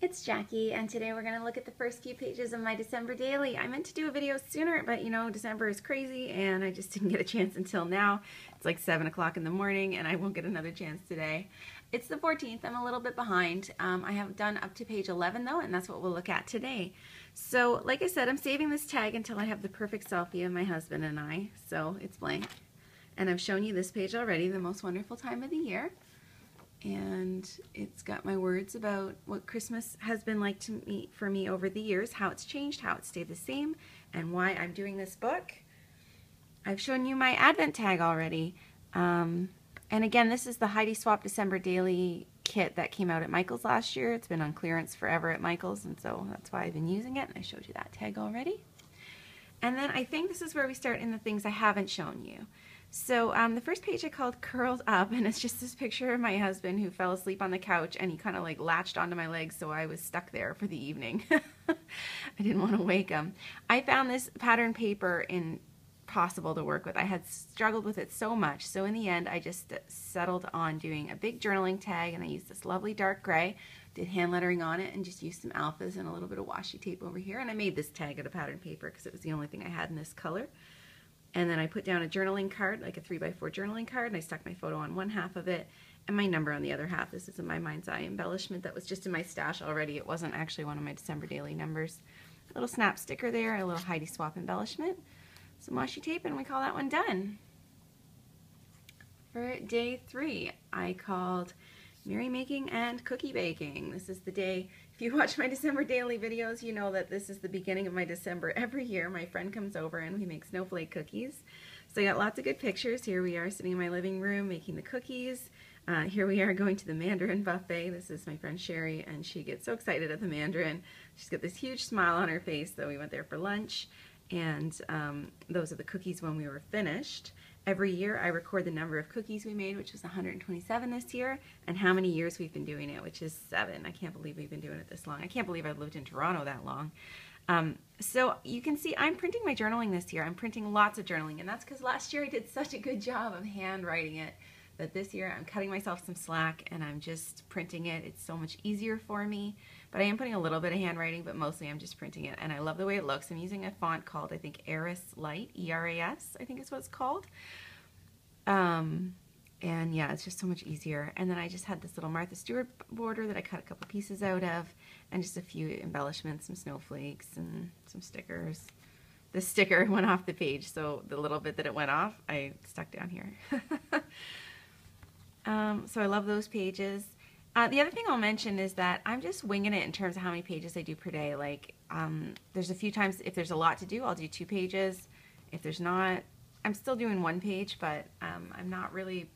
It's Jackie, and today we're going to look at the first few pages of my December daily. I meant to do a video sooner, but you know, December is crazy, and I just didn't get a chance until now. It's like 7 o'clock in the morning, and I won't get another chance today. It's the 14th. I'm a little bit behind. I have done up to page 11, though, and that's what we'll look at today. So, like I said, I'm saving this tag until I have the perfect selfie of my husband and I, so it's blank. And I've shown you this page already, the most wonderful time of the year. And it's got my words about what Christmas has been like for me over the years, how it's changed, how it stayed the same, and why I'm doing this book. I've shown you my Advent tag already. And again, this is the Heidi Swapp December Daily kit that came out at Michael's last year. It's been on clearance forever at Michael's, and so that's why I've been using it. And I showed you that tag already. And then I think this is where we start in the things I haven't shown you. So the first page I called Curled Up, and it's just this picture of my husband who fell asleep on the couch, and he kind of like latched onto my legs, so I was stuck there for the evening. I didn't want to wake him. I found this pattern paper impossible to work with. I had struggled with it so much, so in the end I just settled on doing a big journaling tag, and I used this lovely dark gray, did hand lettering on it, and just used some alphas and a little bit of washi tape over here, and I made this tag out of pattern paper because it was the only thing I had in this color. And then I put down a journaling card, like a 3x4 journaling card, and I stuck my photo on one half of it and my number on the other half. This is a My Mind's Eye embellishment that was just in my stash already. It wasn't actually one of my December daily numbers. A little snap sticker there, a little Heidi Swapp embellishment, some washi tape, and we call that one done. For day 3, I called Merry Making and Cookie Baking. This is the day, if you watch my December daily videos, you know that this is the beginning of my December. Every year my friend comes over and we make snowflake cookies. So I got lots of good pictures. Here we are sitting in my living room making the cookies. Here we are going to the Mandarin buffet. This is my friend Sherry, and she gets so excited at the Mandarin. She's got this huge smile on her face, so we went there for lunch. And those are the cookies when we were finished. Every year I record the number of cookies we made, which was 127 this year, and how many years we've been doing it, which is 7. I can't believe we've been doing it this long. I can't believe I've lived in Toronto that long. So you can see I'm printing my journaling this year. I'm printing lots of journaling, and that's because last year I did such a good job of handwriting it that this year I'm cutting myself some slack and I'm just printing it. It's so much easier for me, but I am putting a little bit of handwriting, but mostly I'm just printing it, and I love the way it looks. I'm using a font called, I think, Eras Light, E-R-A-S, I think is what it's called. And yeah, it's just so much easier. And then I just had this little Martha Stewart border that I cut a couple pieces out of, and just a few embellishments, some snowflakes and some stickers. The sticker went off the page, so the little bit that it went off, I stuck down here. So I love those pages. The other thing I'll mention is that I'm just winging it in terms of how many pages I do per day. Like, there's a few times, if there's a lot to do, I'll do 2 pages. If there's not, I'm still doing 1 page, but I'm not really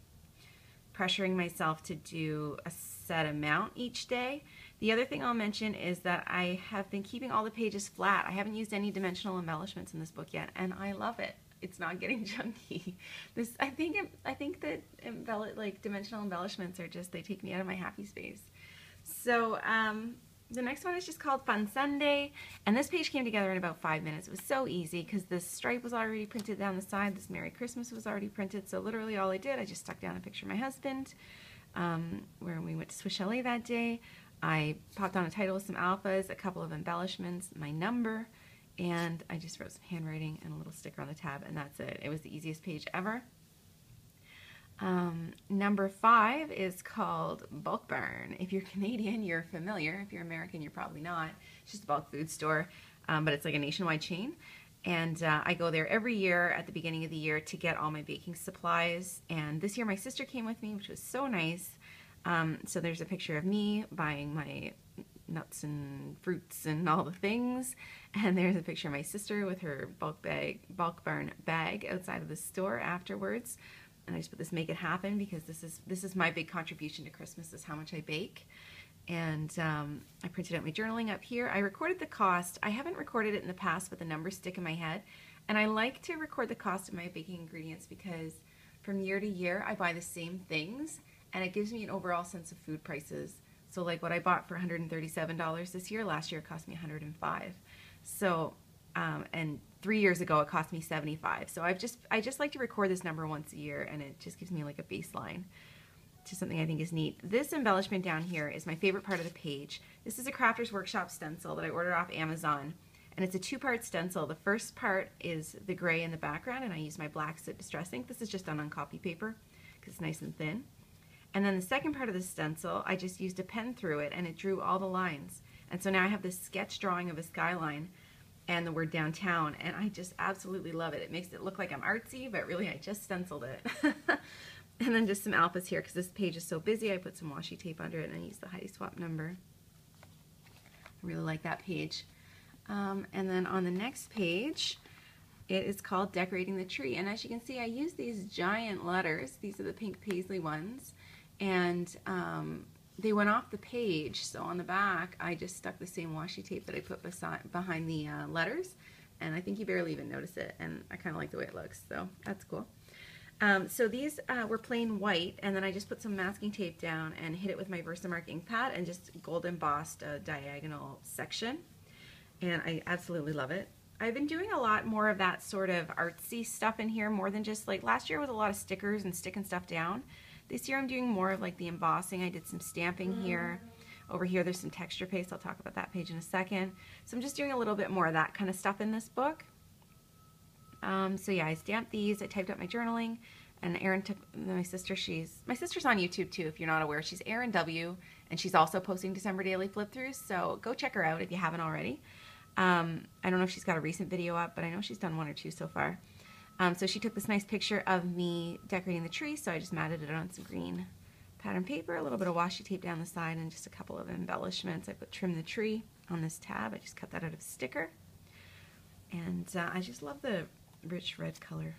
pressuring myself to do a set amount each day. The other thing I'll mention is that I have been keeping all the pages flat. I haven't used any dimensional embellishments in this book yet, and I love it. It's not getting chunky. I think that dimensional embellishments are just, they take me out of my happy space. So the next one is just called Fun Sunday, and this page came together in about 5 minutes. It was so easy because this stripe was already printed down the side, this Merry Christmas was already printed, so literally all I did, I just stuck down a picture of my husband, where we went to Swiss Chalet that day. I popped on a title with some alphas, a couple of embellishments, my number, and I just wrote some handwriting and a little sticker on the tab, and that's it. It was the easiest page ever. Number 5 is called Bulk Barn. If you're Canadian, you're familiar. If you're American, you're probably not. It's just a bulk food store, but it's like a nationwide chain. And I go there every year at the beginning of the year to get all my baking supplies. And this year my sister came with me, which was so nice. So there's a picture of me buying my nuts and fruits and all the things, and there's a picture of my sister with her bulk barn bag outside of the store afterwards. And I just put this Make It Happen because this is my big contribution to Christmas, is how much I bake. And I printed out my journaling up here. I recorded the cost. I haven't recorded it in the past, but the numbers stick in my head, and I like to record the cost of my baking ingredients because from year to year I buy the same things, and it gives me an overall sense of food prices. So like what I bought for $137 this year, last year it cost me $105. So, and 3 years ago it cost me $75. So I just like to record this number once a year, and it just gives me like a baseline. to something I think is neat. This embellishment down here is my favorite part of the page. This is a Crafter's Workshop stencil that I ordered off Amazon, and it's a two-part stencil. The first part is the gray in the background, and I use my black soot distress ink. This is just done on copy paper because it's nice and thin. And then the second part of the stencil, I just used a pen through it, and it drew all the lines. And so now I have this sketch drawing of a skyline and the word downtown, and I just absolutely love it. It makes it look like I'm artsy, but really I just stenciled it. And then just some alphas here, because this page is so busy, I put some washi tape under it, and I used the Heidi Swapp number. I really like that page. And then on the next page, it is called Decorating the Tree. And as you can see, I use these giant letters. These are the Pink Paislee ones. And they went off the page, so on the back, I just stuck the same washi tape that I put behind the letters. And I think you barely even notice it, and I kind of like the way it looks, so that's cool. So these were plain white, and then I just put some masking tape down and hit it with my Versamark ink pad and just gold embossed a diagonal section. And I absolutely love it. I've been doing a lot more of that sort of artsy stuff in here, more than just like last year was a lot of stickers and sticking stuff down. This year I'm doing more of like the embossing. I did some stamping here. Over here there's some texture paste. I'll talk about that page in a second. So I'm just doing a little bit more of that kind of stuff in this book. So yeah, I stamped these, I typed up my journaling, and Erin took, my sister's on YouTube too, if you're not aware. She's Erin W, and she's also posting December daily flip-throughs, so go check her out if you haven't already. I don't know if she's got a recent video up, but I know she's done one or two so far. So she took this nice picture of me decorating the tree, so I just matted it on some green pattern paper, a little bit of washi tape down the side, and just a couple of embellishments. I put Trim the Tree on this tab. I just cut that out of a sticker. And I just love the rich red color.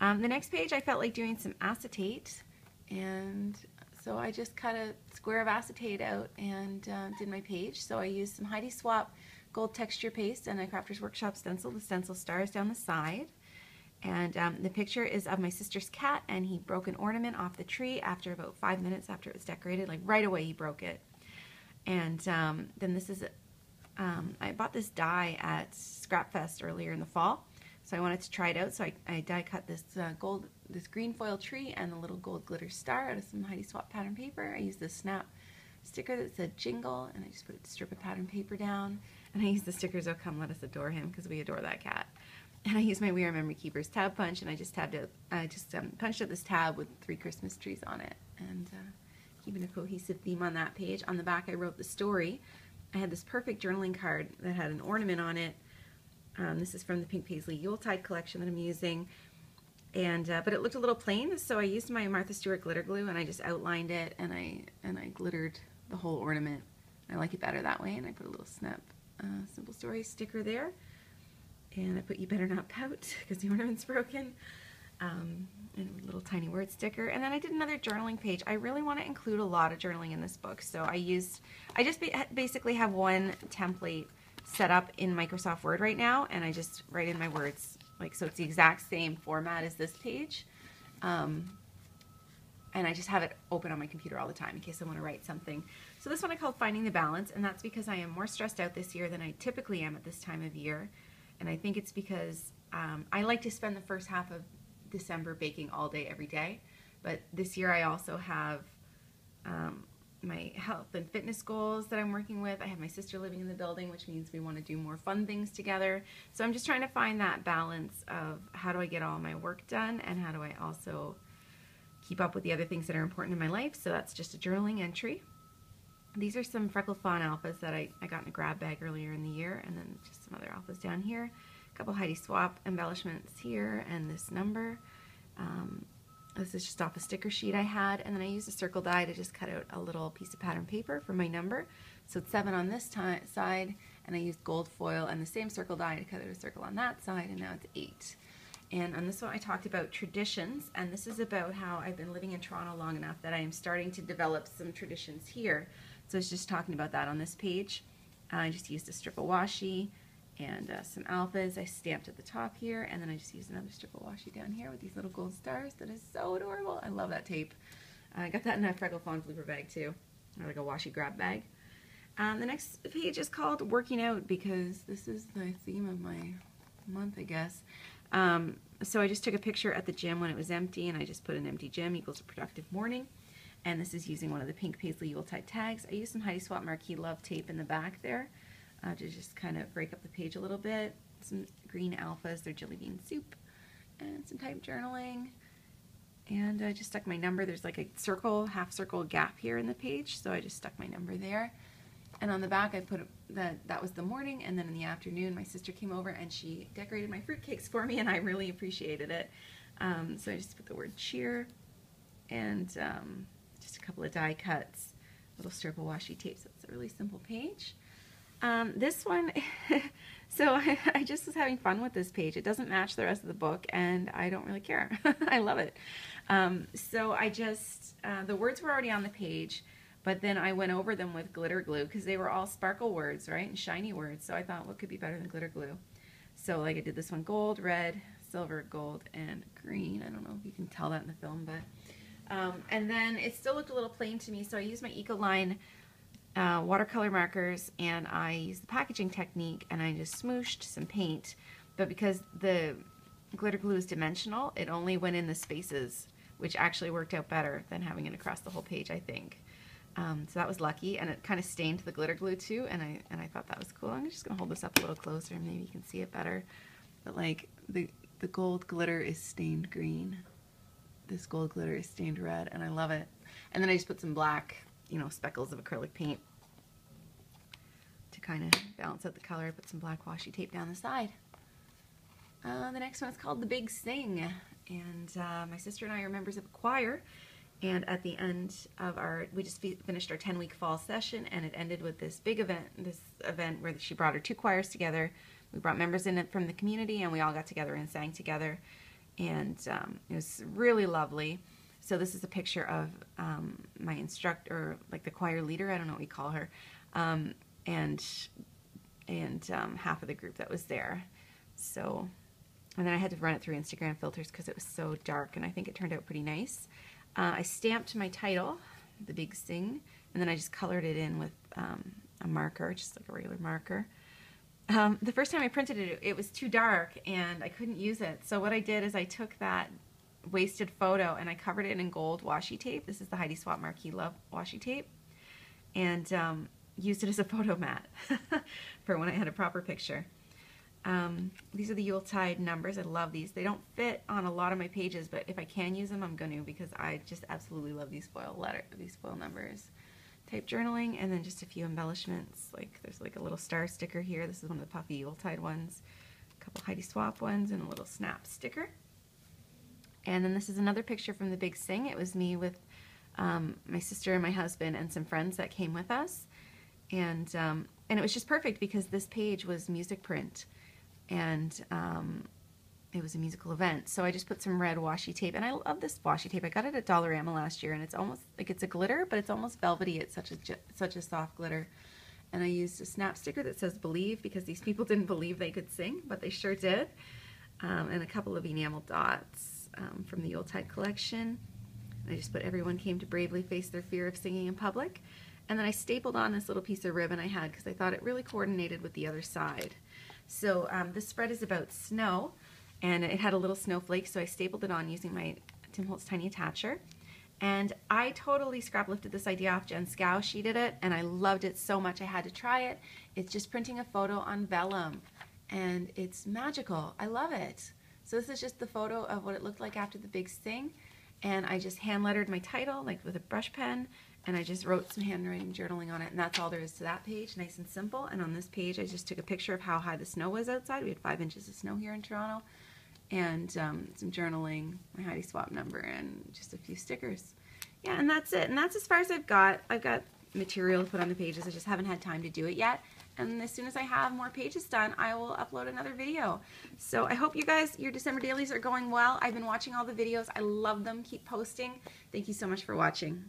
The next page I felt like doing some acetate, and so I just cut a square of acetate out and did my page. So I used some Heidi Swapp gold texture paste and a Crafter's Workshop stencil, the stencil stars down the side. And the picture is of my sister's cat, and he broke an ornament off the tree after about 5 minutes after it was decorated. Like right away he broke it. And then this is, I bought this die at Scrap Fest earlier in the fall. So I wanted to try it out, so I die cut this this green foil tree and the little gold glitter star out of some Heidi Swapp pattern paper. I used this snap sticker that said jingle, and I just put a strip of pattern paper down. And I used the stickers, "Oh come let us adore him," because we adore that cat. And I used my We Are Memory Keepers tab punch, and I just punched out this tab with 3 Christmas trees on it, and keeping a cohesive theme on that page. On the back I wrote the story. I had this perfect journaling card that had an ornament on it. This is from the Pink Paislee Yuletide collection that I'm using, and but it looked a little plain, so I used my Martha Stewart glitter glue and I just outlined it, and I glittered the whole ornament. I like it better that way, and I put a little snap Simple Story sticker there, and I put "You Better Not Pout" because the ornament's broken, and a little tiny word sticker. And then I did another journaling page. I really want to include a lot of journaling in this book, so I just basically have one template set up in Microsoft Word right now, and I just write in my words, like, so it's the exact same format as this page, and I just have it open on my computer all the time in case I want to write something. So this one I called Finding the Balance, and that's because I am more stressed out this year than I typically am at this time of year, and I think it's because I like to spend the first half of December baking all day every day, but this year I also have my health and fitness goals that I'm working with. I have my sister living in the building, which means we want to do more fun things together. So I'm just trying to find that balance of how do I get all my work done and how do I also keep up with the other things that are important in my life. So that's just a journaling entry. These are some Freckle Fawn alphas that I got in a grab bag earlier in the year, and then just some other alphas down here. A couple Heidi Swapp embellishments here, and this number. This is just off a sticker sheet I had, and then I used a circle die to just cut out a little piece of pattern paper for my number. So it's 7 on this side, and I used gold foil and the same circle die to cut out a circle on that side, and now it's 8. And on this one I talked about traditions, and this is about how I've been living in Toronto long enough that I am starting to develop some traditions here. So I was just talking about that on this page. I just used a strip of washi and some alphas I stamped at the top here, and then I just used another strip of washi down here with these little gold stars. That is so adorable. I love that tape. I got that in a Freckle Fawn blooper bag too, or like a washi grab bag. The next page is called Working Out because this is the theme of my month, I guess. So I just took a picture at the gym when it was empty, and I just put an empty gym equals a productive morning. And this is using one of the Pink Paislee Yuletide tags. I used some Heidi Swapp Marquee Love tape in the back there to just kind of break up the page a little bit. Some green alphas, they're jelly bean soup, and some type journaling. And I just stuck my number. There's like a circle, half circle gap here in the page, so I just stuck my number there. And on the back I put that was the morning, and then in the afternoon my sister came over and she decorated my fruitcakes for me, and I really appreciated it. So I just put the word cheer and just a couple of die cuts, little strip of washi tape, so it's a really simple page. This one, so I just was having fun with this page. It doesn't match the rest of the book, and I don't really care. I love it. So I just, the words were already on the page, but then I went over them with glitter glue because they were all sparkle words, right, and shiny words. So I thought, what could be better than glitter glue? So like I did this one gold, red, silver, gold, and green. I don't know if you can tell that in the film, but and then it still looked a little plain to me, so I used my Ecoline watercolor markers, and I used the packaging technique, and I just smooshed some paint. But because the glitter glue is dimensional, it only went in the spaces, which actually worked out better than having it across the whole page, I think. So that was lucky, and it kind of stained the glitter glue too, and I thought that was cool. I'm just gonna hold this up a little closer, and maybe you can see it better. But like the gold glitter is stained green. This gold glitter is stained red, and I love it. And then I just put some black, you know, speckles of acrylic paint to kind of balance out the color. I put some black washi tape down the side. The next one is called The Big Sing, and my sister and I are members of a choir, and at the end of we just finished our 10-week fall session, and it ended with this big event, where she brought her 2 choirs together. We brought members in from the community, and we all got together and sang together, and it was really lovely. So this is a picture of my instructor, like the choir leader, I don't know what we call her, and half of the group that was there. So, and then I had to run it through Instagram filters because it was so dark, and I think it turned out pretty nice. I stamped my title, The Big Sing, and then I just colored it in with a marker, just like a regular marker. The first time I printed it, it was too dark, and I couldn't use it. So what I did is I took that wasted photo and I covered it in gold washi tape. This is the Heidi Swapp Marquee Love washi tape, and used it as a photo mat for when I had a proper picture. These are the Yuletide numbers. I love these. They don't fit on a lot of my pages, but if I can use them, I'm going to, because I just absolutely love these foil numbers. Type journaling, and then just a few embellishments. Like there's like a little star sticker here. This is one of the puffy Yuletide ones. A couple Heidi Swapp ones, and a little snap sticker. And then this is another picture from The Big Sing. It was me with my sister and my husband and some friends that came with us. And it was just perfect because this page was music print, and it was a musical event. So I just put some red washi tape, and I love this washi tape. I got it at Dollarama last year, and it's almost like it's a glitter, but it's almost velvety. It's such a soft glitter. And I used a snap sticker that says "Believe," because these people didn't believe they could sing, but they sure did. And a couple of enamel dots from the Yuletide collection. And I just put "Everyone came to bravely face their fear of singing in public." And then I stapled on this little piece of ribbon I had because I thought it really coordinated with the other side. So this spread is about snow, and it had a little snowflake, so I stapled it on using my Tim Holtz Tiny Attacher. And I totally scrap lifted this idea off Jen Scow. She did it, and I loved it so much I had to try it. It's just printing a photo on vellum, and it's magical. I love it. So this is just the photo of what it looked like after The Big Sing, and I just hand lettered my title, like with a brush pen, and I just wrote some handwriting journaling on it, and that's all there is to that page, nice and simple. And on this page I just took a picture of how high the snow was outside. We had 5 inches of snow here in Toronto, and some journaling, my Heidi Swapp number, and just a few stickers. Yeah, and that's it. And that's as far as I've got. I've got material to put on the pages. I just haven't had time to do it yet. And as soon as I have more pages done, I will upload another video. So I hope you guys, your December dailies are going well. I've been watching all the videos. I love them. Keep posting. Thank you so much for watching.